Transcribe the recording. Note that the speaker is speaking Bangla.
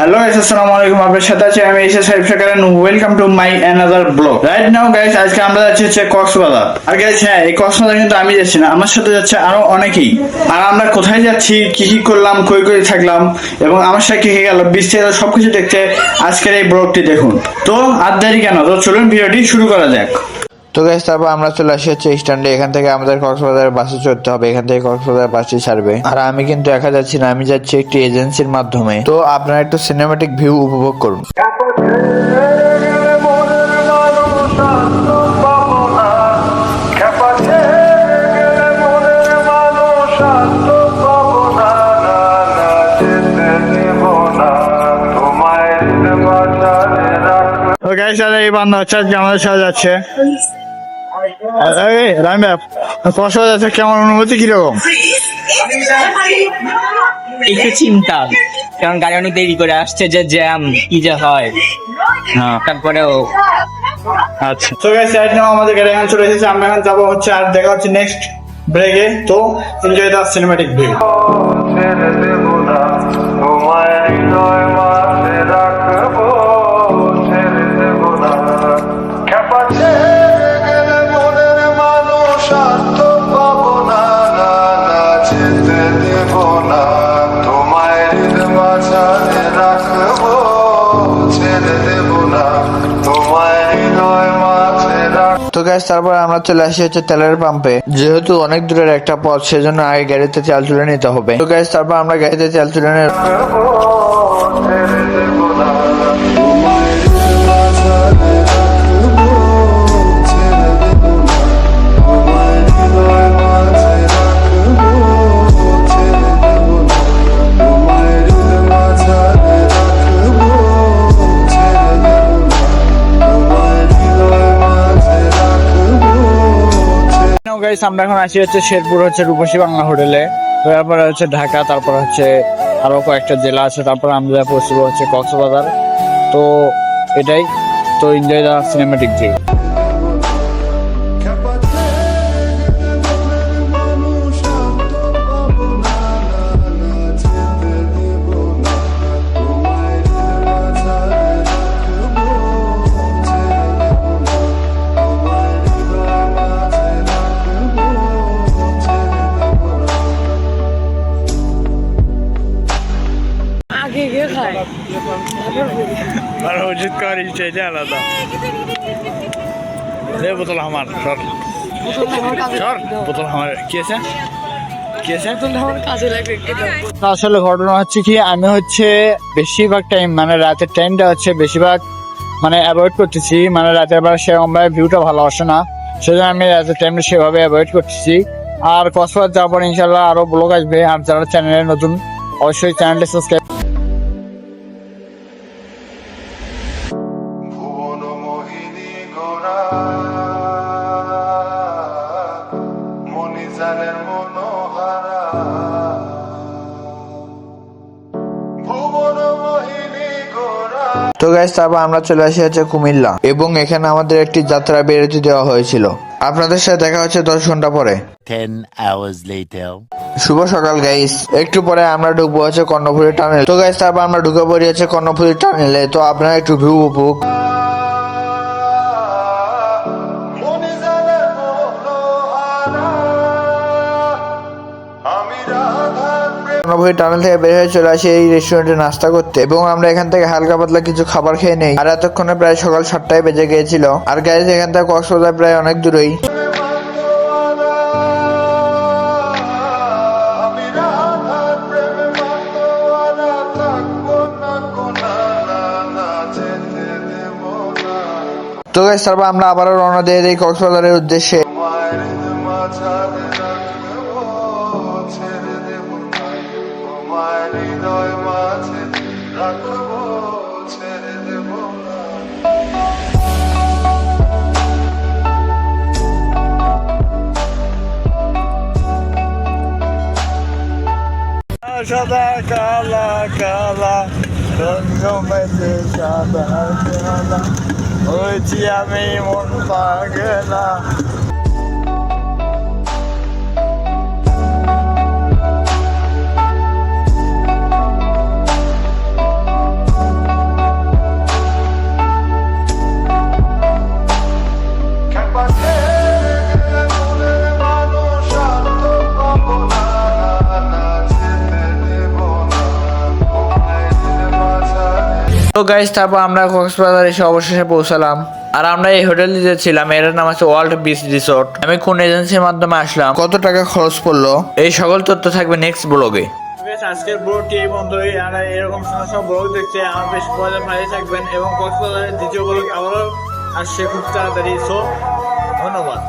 Hello guys, assalamu alaikum. আপনাদের সাথে আছি আমি এসে সাহেব শাকার and welcome to my another vlog. Right now guys, আজকে আমরা যাচ্ছি কক্সবাজার। আর guys হ্যাঁ, এই কক্সবাজার কিন্তু আমি যাচ্ছি না, আমার সাথে যাচ্ছে আরো অনেকেই। আর আমরা কোথায় যাচ্ছি, কি কি করলাম, কই কই থাকলাম এবং আমার সাথে কি কি গেল, বিস্তারিত সবকিছু দেখতে আজকের এই ব্লগটি দেখুন। তো আর দেরি কেন, তো চলুন ভিডিওটি শুরু করা যাক। তো গাইস তারপর আমরা চলে আসি হচ্ছে স্ট্যান্ডে। এখান থেকে আমাদের কক্সবাজারের বাসে চড়তে হবে, এখান থেকে কক্সবাজার বাসটি ছাড়বে। আর আমি কিন্তু একা যাচ্ছি না, আমি যাচ্ছি একটি এজেন্সির মাধ্যমে। তো আপনারা একটু সিনেমাটিক ভিউ উপভোগ করুন। তো গাইস আর এই বান্দা হচ্ছে আজকে আমাদের সাথে যাচ্ছে। কক্সবাজার যাচ্ছে, কেমন অনুভূতি, কিরকম? একটু চিন্তা, কারণ গাড়ি অনেক দেরি করে আসছে, যে জ্যাম কি যে হয়। হ্যাঁ, তারপরেও আচ্ছা। তো গাইস রাইট নাও আমাদের গাড়ি এখন চলে এসেছে, আমরা এখন যাবো হচ্ছে, আর দেখা হচ্ছে নেক্সট ব্রেকে। তো এনজয় দ্য সিনেমাটিক ভিউ। তো গাইস তারপর আমরা চলে আসি হচ্ছে তেলের পাম্পে। যেহেতু অনেক দূরের একটা পথ, সেজন্য আগে গাড়িতে তেল তুলে নিতে হবে। তো গাইস তারপর আমরা গাড়িতে তেল তুলে নিয়ে গাইস আমরা এখন আসি হচ্ছে শেরপুর হচ্ছে রূপসী বাংলা হোটেলে। তারপরে হচ্ছে ঢাকা, তারপর হচ্ছে আরো কয়েকটা জেলা আছে, তারপর আমরা পৌঁছবো হচ্ছে কক্সবাজার। তো এটাই, তো এনজয় দ্য সিনেমাটিক ভিউ। উচিত করার ইচ্ছে, এটা আলাদা। বোতল আমার সর সর, বোতল আমার কি আছে, কি আছে? আসলে ঘটনা হচ্ছে কি, আমি হচ্ছে বেশিরভাগ টাইম মানে রাতের টাইমটা হচ্ছে বেশিরভাগ মানে অ্যাভয়েড করতেছি। মানে রাতের বেলা সেরকম ভাবে ভিউটা ভালো আসে না, সেজন্য আমি রাতের টাইমটা সেভাবে অ্যাভয়েড করতেছি। আর কক্সবাজার যাওয়ার পর ইনশাল্লাহ আরো ব্লগ আসবে। আর যারা চ্যানেলে নতুন, অবশ্যই চ্যানেলটি সাবস্ক্রাইব। তো গাইস তারপর আমরা চলে আসি হচ্ছে কুমিল্লা, এবং এখানে আমাদের একটি যাত্রা বিরতি দেওয়া হয়েছিল। আপনাদের সাথে দেখা হচ্ছে 10 ঘন্টা পরে। 10 hours later. শুভ সকাল গাইস। একটু পরে আমরা ঢুকবো হচ্ছে কর্ণফুলী টানেল। তো গাইস তারপর আমরা ঢুকে পড়ি হচ্ছে কর্ণফুলী টানেলে। তো আপনারা একটু ভিউ উপভোগ। কর্ণফুলী টানেল থেকে বের হয়ে চলে আসি এই রেস্টুরেন্টে নাস্তা করতে, এবং আমরা এখান থেকে হালকা পাতলা কিছু খাবার খেয়ে নেই। আর এতক্ষণে প্রায় সকাল 7টায় বেজে গিয়েছিল। আর গাইস এখান থেকে কক্সবাজার প্রায় অনেক দূরেই। তো গাইস তারপর আমরা আবারও রওনা দিয়ে দিই কক্সবাজারের উদ্দেশ্যে। সাদা কালা কালা রঙে সাদা কালা হয়েছি আমি মন পাগলা। তো গাইস তারপর আমরা কক্সবাজার এসে অবশেষে পৌঁছালাম। আর আমরা এই হোটেলে ছিলাম, এর নাম আছে ওয়ার্ল্ড বিচ রিসোর্ট। আমি কোন এজেন্সির মাধ্যমে আসলাম, কত টাকা খরচ পড়লো, এই সকল তথ্য থাকবে নেক্সট ব্লগে। আজকের ব্লগটি এই বন্ধুই, আর এরকম সব ব্লগ দেখতে আমার বেশ ভালো থাকবেন এবং কক্সবাজারের দ্বিতীয় ব্লগ আবারও আসছে খুব তাড়াতাড়ি। সো ধন্যবাদ।